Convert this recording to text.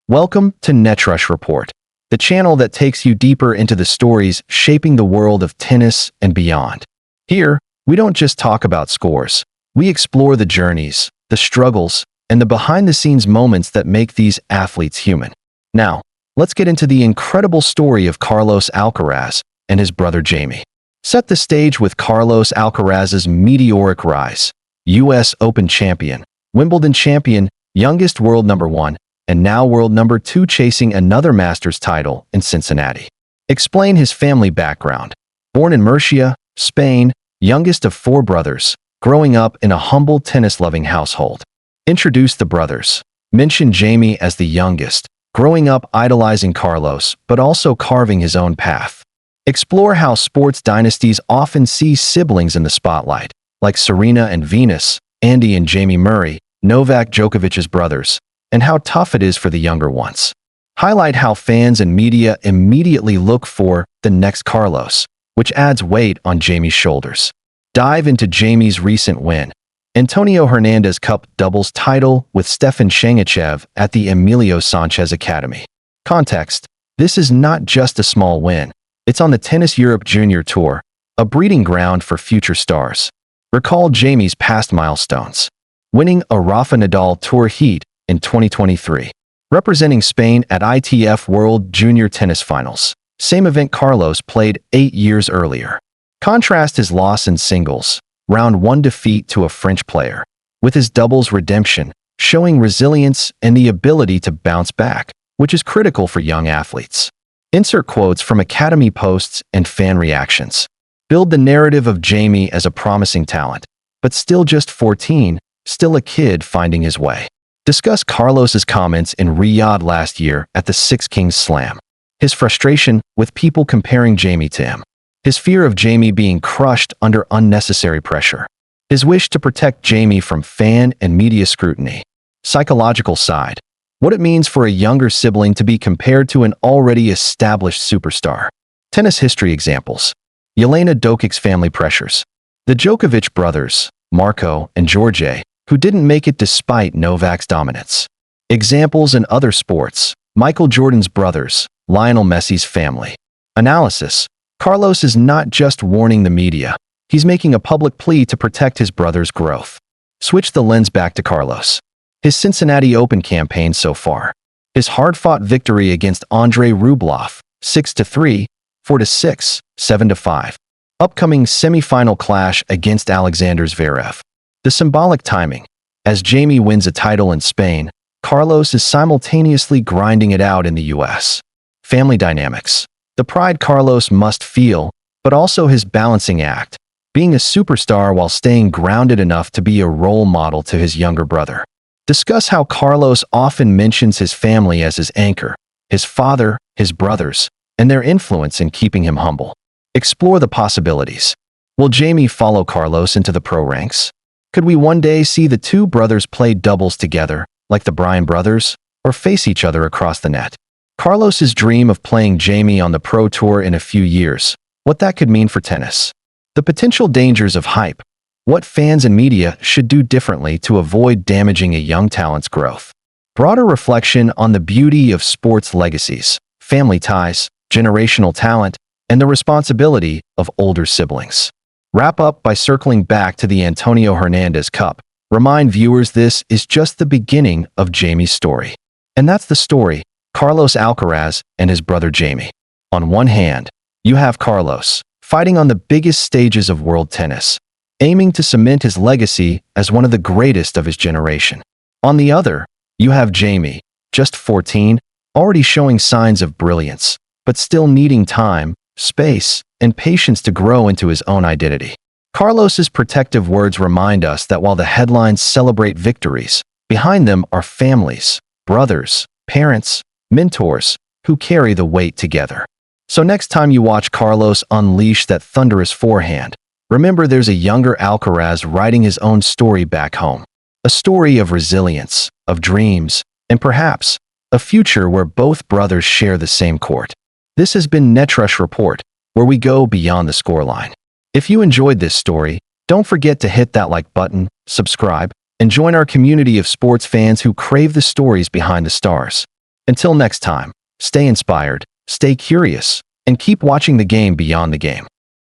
Welcome to Netrush Report, the channel that takes you deeper into the stories shaping the world of tennis and beyond. Here, we don't just talk about scores. We explore the journeys, the struggles, and the behind-the-scenes moments that make these athletes human. Now, let's get into the incredible story of Carlos Alcaraz and his brother Jaime. Set the stage with Carlos Alcaraz's meteoric rise. U.S. Open champion, Wimbledon champion, youngest world number 1, and now world number 2 chasing another Masters title in Cincinnati. Explain his family background. Born in Murcia, Spain, youngest of 4 brothers, growing up in a humble tennis-loving household. Introduce the brothers. Mention Jaime as the youngest, growing up idolizing Carlos, but also carving his own path. Explore how sports dynasties often see siblings in the spotlight, like Serena and Venus, Andy and Jamie Murray, Novak Djokovic's brothers, and how tough it is for the younger ones. Highlight how fans and media immediately look for the next Carlos, which adds weight on Jaime's shoulders. Dive into Jaime's recent win, Antonio Hernandez Cup doubles title with Stefan Shangachev at the Emilio Sanchez Academy. Context: this is not just a small win. It's on the Tennis Europe Junior Tour, a breeding ground for future stars. Recall Jaime's past milestones. Winning a Rafa Nadal Tour heat in 2023. Representing Spain at ITF World Junior Tennis Finals. Same event Carlos played 8 years earlier. Contrast his loss in singles, round 1 defeat to a French player, with his doubles redemption, showing resilience and the ability to bounce back, which is critical for young athletes. Insert quotes from Academy posts and fan reactions. Build the narrative of Jaime as a promising talent, but still just 14, still a kid finding his way. Discuss Carlos's comments in Riyadh last year at the Six Kings Slam. His frustration with people comparing Jaime to him. His fear of Jaime being crushed under unnecessary pressure. His wish to protect Jaime from fan and media scrutiny. Psychological side. What it means for a younger sibling to be compared to an already established superstar. Tennis history examples. Jelena Dokic's family pressures. The Djokovic brothers, Marco and George, who didn't make it despite Novak's dominance. Examples in other sports. Michael Jordan's brothers, Lionel Messi's family. Analysis. Carlos is not just warning the media. He's making a public plea to protect his brother's growth. Switch the lens back to Carlos. His Cincinnati Open campaign so far. His hard-fought victory against Andrei Rublev, 6-3, 4-6, 7-5. Upcoming semi-final clash against Alexander Zverev. The symbolic timing. As Jaime wins a title in Spain, Carlos is simultaneously grinding it out in the U.S. Family dynamics. The pride Carlos must feel, but also his balancing act, being a superstar while staying grounded enough to be a role model to his younger brother. Discuss how Carlos often mentions his family as his anchor, his father, his brothers, and their influence in keeping him humble. Explore the possibilities. Will Jaime follow Carlos into the pro ranks? Could we one day see the 2 brothers play doubles together, like the Bryan brothers, or face each other across the net? Carlos's dream of playing Jaime on the Pro Tour in a few years, what that could mean for tennis. The potential dangers of hype. What fans and media should do differently to avoid damaging a young talent's growth. Broader reflection on the beauty of sports legacies, family ties, generational talent, and the responsibility of older siblings. Wrap up by circling back to the Antonio Hernandez Cup. Remind viewers this is just the beginning of Jaime's story. And that's the story, Carlos Alcaraz and his brother Jaime. On one hand, you have Carlos, fighting on the biggest stages of world tennis, aiming to cement his legacy as one of the greatest of his generation. On the other, you have Jaime, just 14, already showing signs of brilliance, but still needing time, space, and patience to grow into his own identity. Carlos's protective words remind us that while the headlines celebrate victories, behind them are families, brothers, parents, mentors, who carry the weight together. So next time you watch Carlos unleash that thunderous forehand, remember there's a younger Alcaraz writing his own story back home. A story of resilience, of dreams, and perhaps a future where both brothers share the same court. This has been Netrush Report, where we go beyond the scoreline. If you enjoyed this story, don't forget to hit that like button, subscribe, and join our community of sports fans who crave the stories behind the stars. Until next time, stay inspired, stay curious, and keep watching the game beyond the game.